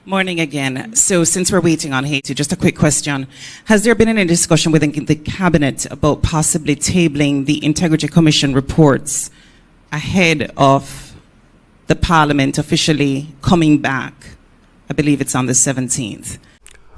Morning again. So since we're waiting on Haiti, just a quick question. Has there been any discussion within the cabinet about possibly tabling the Integrity Commission reports ahead of the Parliament officially coming back? I believe it's on the 17th.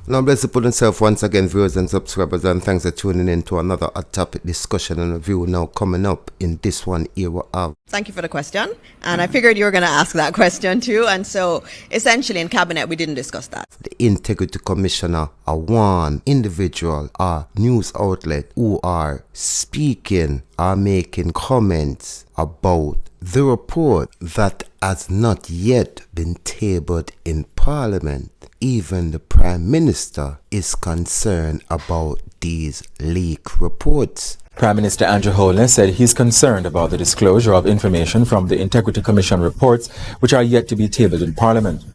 Now bless upon yourself once again, viewers and subscribers, and thanks for tuning in to another hot topic discussion and review now coming up in this one era of. Thank you for the question. And I figured you were going to ask that question too. And so essentially in cabinet, we didn't discuss that. The Integrity Commissioner, a one individual or news outlet who are speaking or making comments about the report that has not yet been tabled in Parliament. Even the Prime Minister is concerned about these leak reports. Prime Minister Andrew Holness said he's concerned about the disclosure of information from the Integrity Commission reports, which are yet to be tabled in Parliament.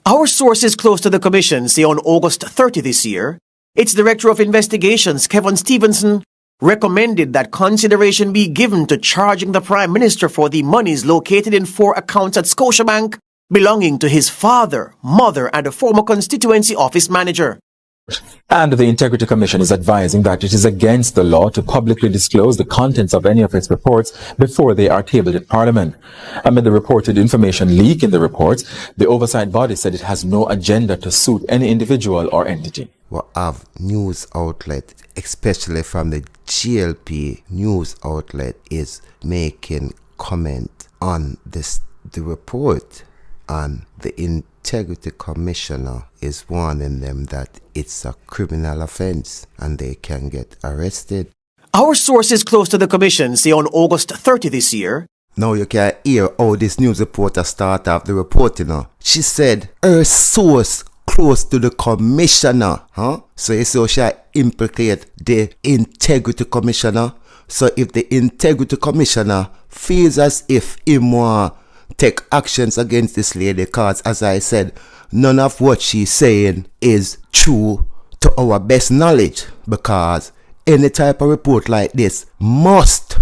Our sources close to the Commission say on August 30 this year, its Director of Investigations, Kevin Stevenson, recommended that consideration be given to charging the Prime Minister for the monies located in 4 accounts at Scotiabank belonging to his father, mother, and a former constituency office manager. And the Integrity Commission is advising that it is against the law to publicly disclose the contents of any of its reports before they are tabled in Parliament. Amid the reported information leak in the reports, the oversight body said it has no agenda to suit any individual or entity. We have news outlet, especially from the GLP news outlet, is making comment on the report, and the Integrity Commissioner is warning them that it's a criminal offense and they can get arrested. Our sources close to the Commission say on August 30 this year, now you can hear how this news reporter start off the report, She said her source close to the Commissioner, So you see how she implicate the Integrity Commissioner. So if the Integrity Commissioner feels as if he want take actions against this lady, because as I said, none of what she's saying is true to our best knowledge, because any type of report like this must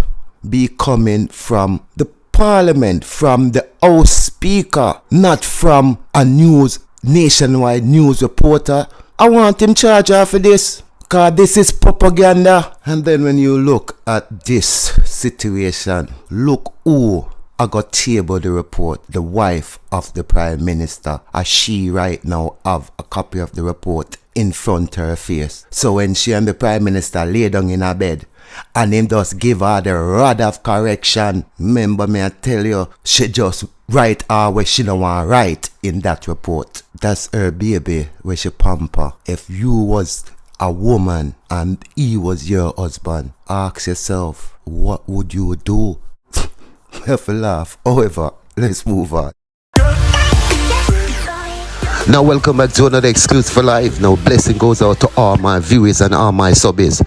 be coming from the Parliament, from the House Speaker, not from a nationwide news reporter. I want him charged for this, because this is propaganda. And then when you look at this situation, look who I got tabled the report, the wife of the Prime Minister, as she right now have a copy of the report in front of her face. So when she and the Prime Minister lay down in her bed, and him just give her the rod of correction, remember me I tell you, she just write her where she don't want to write in that report. That's her baby where she pamper. If you was a woman and he was your husband, ask yourself, what would you do? Have a laugh. However, let's move on. Now welcome back to another Exclusive for Live. Now blessing goes out to all my viewers and all my subbies,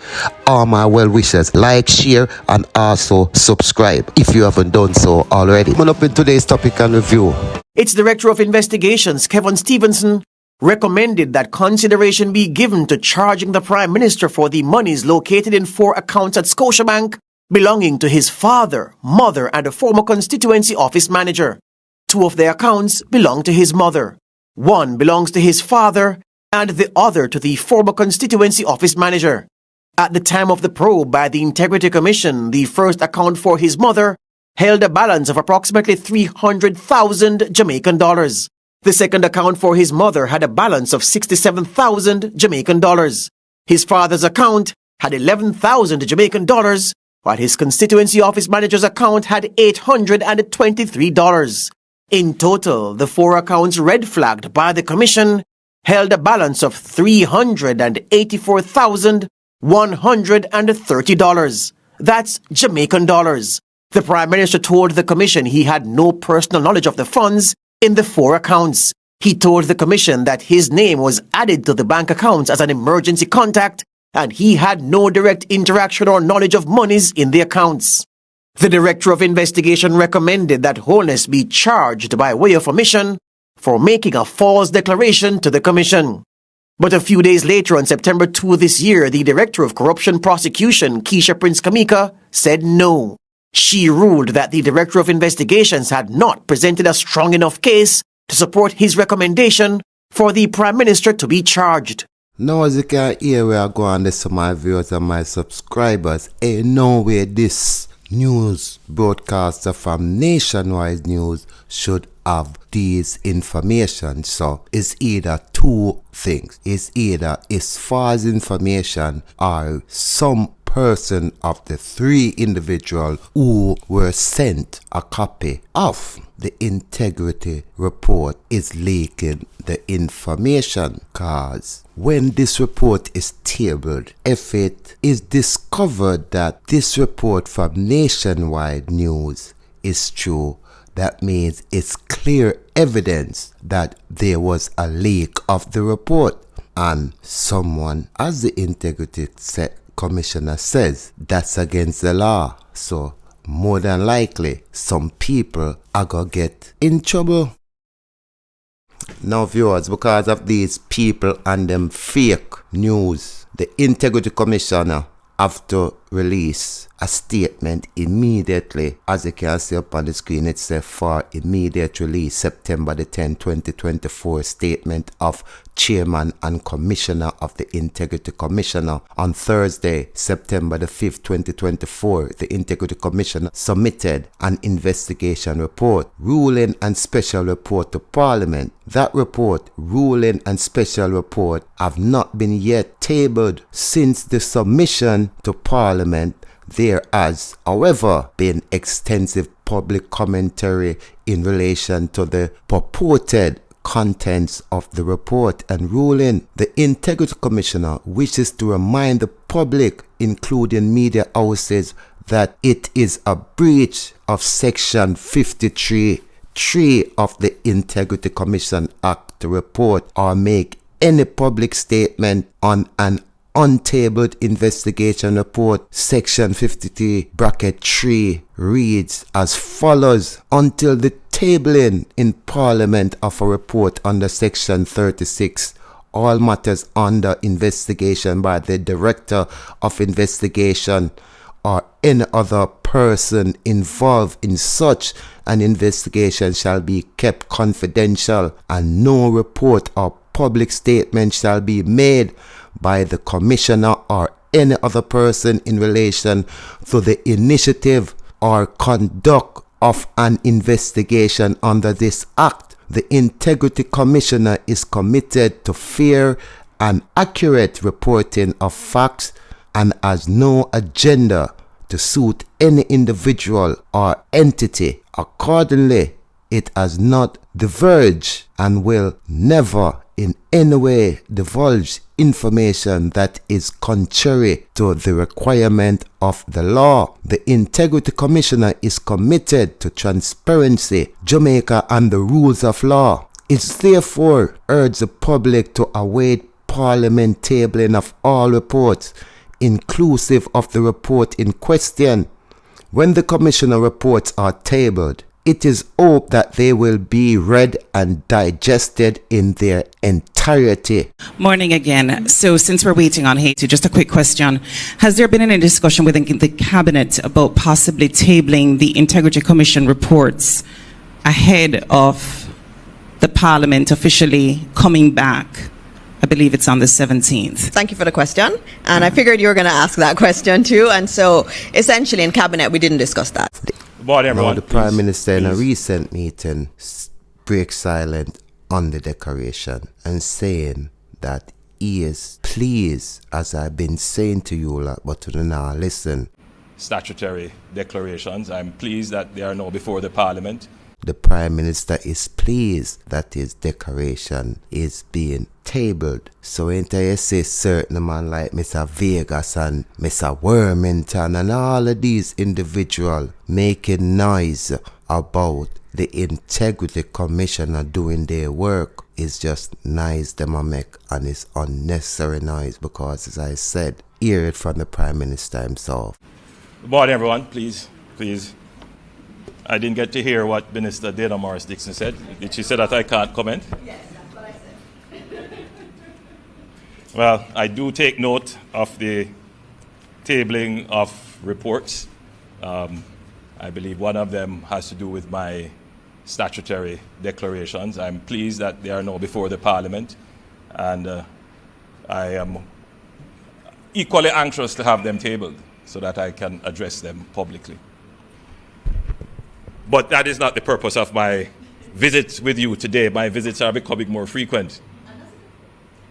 all my well wishers. Like, share, and also subscribe if you haven't done so already. Coming up in today's topic and review, its Director of Investigations, Kevin Stevenson, recommended that consideration be given to charging the Prime Minister for the monies located in 4 accounts at Scotiabank belonging to his father, mother, and a former constituency office manager. 2 of the accounts belong to his mother. 1 belongs to his father, and the other to the former constituency office manager. At the time of the probe by the Integrity Commission, the first account for his mother held a balance of approximately 300,000 Jamaican dollars. The second account for his mother had a balance of 67,000 Jamaican dollars. His father's account had 11,000 Jamaican dollars, while his constituency office manager's account had $823. In total, the 4 accounts red flagged by the Commission held a balance of $384,130. That's Jamaican dollars. The Prime Minister told the Commission he had no personal knowledge of the funds in the 4 accounts. He told the Commission that his name was added to the bank accounts as an emergency contact, and he had no direct interaction or knowledge of monies in the accounts. The Director of Investigation recommended that Holness be charged by way of omission for making a false declaration to the Commission. But a few days later, on September 2 this year, the Director of Corruption Prosecution, Keisha Prince Kamika, said no. She ruled that the Director of Investigations had not presented a strong enough case to support his recommendation for the Prime Minister to be charged. Now, as you can hear, we are going to my viewers and my subscribers. Ain't no way this news broadcaster from Nationwide News should have these information. So it's either two things. It's either it's false information or some person of the three individuals who were sent a copy of the integrity report is leaking the information, cause when this report is tabled, if it is discovered that this report from Nationwide News is true, that means it's clear evidence that there was a leak of the report, and someone, as the integrity commissioner says, that's against the law. So more than likely some people are gonna get in trouble. Now viewers, because of these people and them fake news, the integrity commissioner have to release a statement immediately. As you can see up on the screen, it says for immediate release, September the 10th, 2024, statement of Chairman and Commissioner of the Integrity Commissioner. On Thursday, September the 5th, 2024, the Integrity Commissioner submitted an investigation report, ruling and special report to Parliament. That report, ruling and special report have not been yet tabled since the submission to Parliament. There has, however, been extensive public commentary in relation to the purported contents of the report and ruling. The Integrity Commissioner wishes to remind the public, including media houses, that it is a breach of Section 53(3) of the Integrity Commission Act to report or make any public statement on an untabled investigation report. Section 53(3) reads as follows: until the tabling in Parliament of a report under Section 36, all matters under investigation by the Director of Investigation or any other person involved in such an investigation shall be kept confidential, and no report or public statement shall be made by the Commissioner or any other person in relation to the initiative or conduct of an investigation under this Act. The Integrity Commissioner is committed to fair and accurate reporting of facts and has no agenda to suit any individual or entity. Accordingly, it has not diverged and will never in any way divulge information that is contrary to the requirement of the law. The Integrity Commissioner is committed to transparency, Jamaica, and the rules of law. It therefore urges the public to await Parliament tabling of all reports, inclusive of the report in question. When the Commissioner reports are tabled, it is hoped that they will be read and digested in their entirety. Morning again. So since we're waiting on Haiti, just a quick question. Has there been any discussion within the Cabinet about possibly tabling the Integrity Commission reports ahead of the Parliament officially coming back? I believe it's on the 17th. Thank you for the question. And I figured you were going to ask that question too. And so essentially in Cabinet, we didn't discuss that. Now, the Prime Minister in a recent meeting breaks silent on the declaration and saying that he is pleased, as I've been saying to you lot, but to now listen. Statutory declarations. I'm pleased that they are now before the Parliament. The Prime Minister is pleased that his declaration is being tabled. So ain't I say certain man like Mr. Vegas and Mr. Wormington and all of these individuals making noise about the Integrity Commissioner doing their work is just noise them a make, and it's unnecessary noise because, as I said, hear it from the Prime Minister himself. Good morning, everyone. Please. I didn't get to hear what Minister Dana Morris Dixon said. Did she say that I can't comment? Yes, that's what I said. Well, I do take note of the tabling of reports. I believe one of them has to do with my statutory declarations. I'm pleased that they are now before the Parliament, and I am equally anxious to have them tabled so that I can address them publicly. But that is not the purpose of my visits with you today. My visits are becoming more frequent.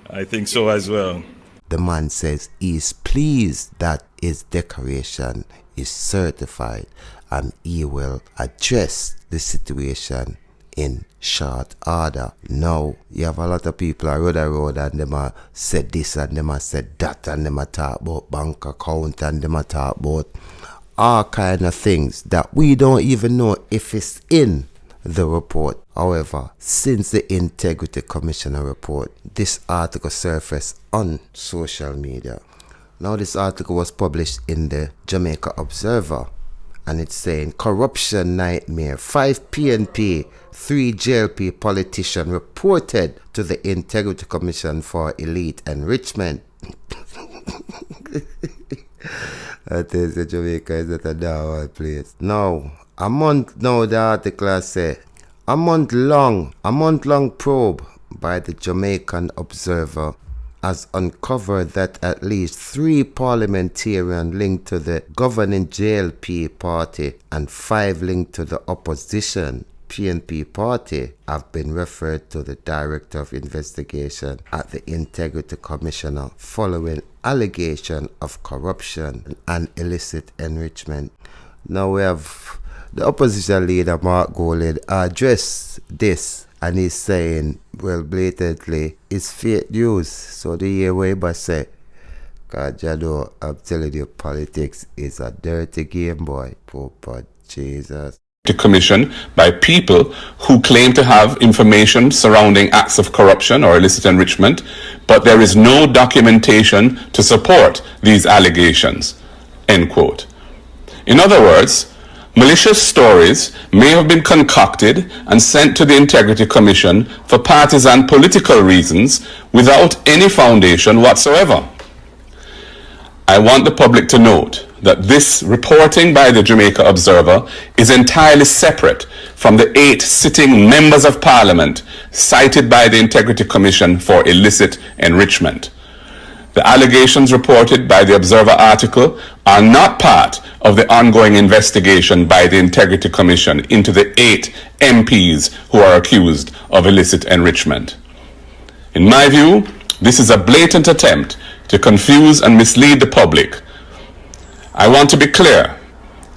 I think so as well. The man says he's pleased that his declaration is certified and he will address the situation in short order. Now, you have a lot of people around the road and them a said this and them a said that and them a talk about bank account and them a talk about all kind of things that we don't even know if it's in the report. However, since the Integrity Commissioner report, this article surfaced on social media. Now this article was published in the Jamaica Observer, and it's saying corruption nightmare. 5 PNP, 3 JLP politicians reported to the Integrity Commission for elite enrichment. That is the Jamaica is not a down place. Now, a month now the article say a month long probe by the Jamaican Observer has uncovered that at least 3 parliamentarians linked to the governing JLP party and 5 linked to the opposition PNP party have been referred to the Director of Investigation at the Integrity Commissioner following allegation of corruption and illicit enrichment. Now we have the opposition leader Mark Golding addressed this, and he's saying, well, blatantly, it's fake news. So the year Weber say, God, you know, I'm telling you, politics is a dirty game, boy. Poor Jesus. The commission by people who claim to have information surrounding acts of corruption or illicit enrichment, but there is no documentation to support these allegations. End quote. In other words, malicious stories may have been concocted and sent to the Integrity Commission for partisan political reasons without any foundation whatsoever. I want the public to note that this reporting by the Jamaica Observer is entirely separate from the 8 sitting members of Parliament cited by the Integrity Commission for illicit enrichment. The allegations reported by the Observer article are not part of the ongoing investigation by the Integrity Commission into the 8 MPs who are accused of illicit enrichment. In my view, this is a blatant attempt to confuse and mislead the public. I want to be clear.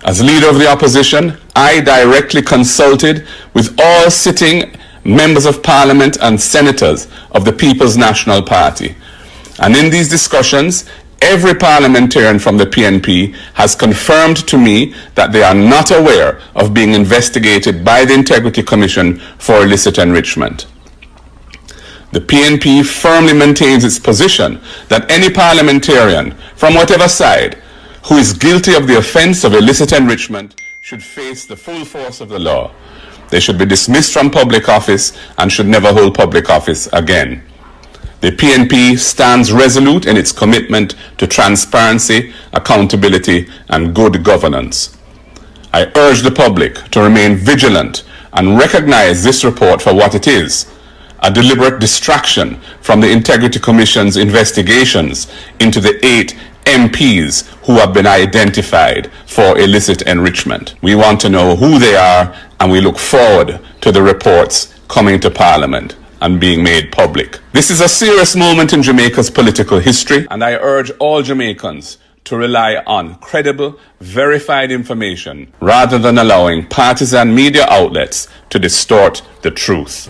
As leader of the opposition, I directly consulted with all sitting members of Parliament and senators of the People's National Party. And in these discussions, every parliamentarian from the PNP has confirmed to me that they are not aware of being investigated by the Integrity Commission for illicit enrichment. The PNP firmly maintains its position that any parliamentarian from whatever side who is guilty of the offense of illicit enrichment should face the full force of the law. They should be dismissed from public office and should never hold public office again. The PNP stands resolute in its commitment to transparency, accountability, and good governance. I urge the public to remain vigilant and recognize this report for what it is: a deliberate distraction from the Integrity Commission's investigations into the 8 MPs who have been identified for illicit enrichment. We want to know who they are, and we look forward to the reports coming to Parliament and being made public. This is a serious moment in Jamaica's political history, and I urge all Jamaicans to rely on credible, verified information rather than allowing partisan media outlets to distort the truth.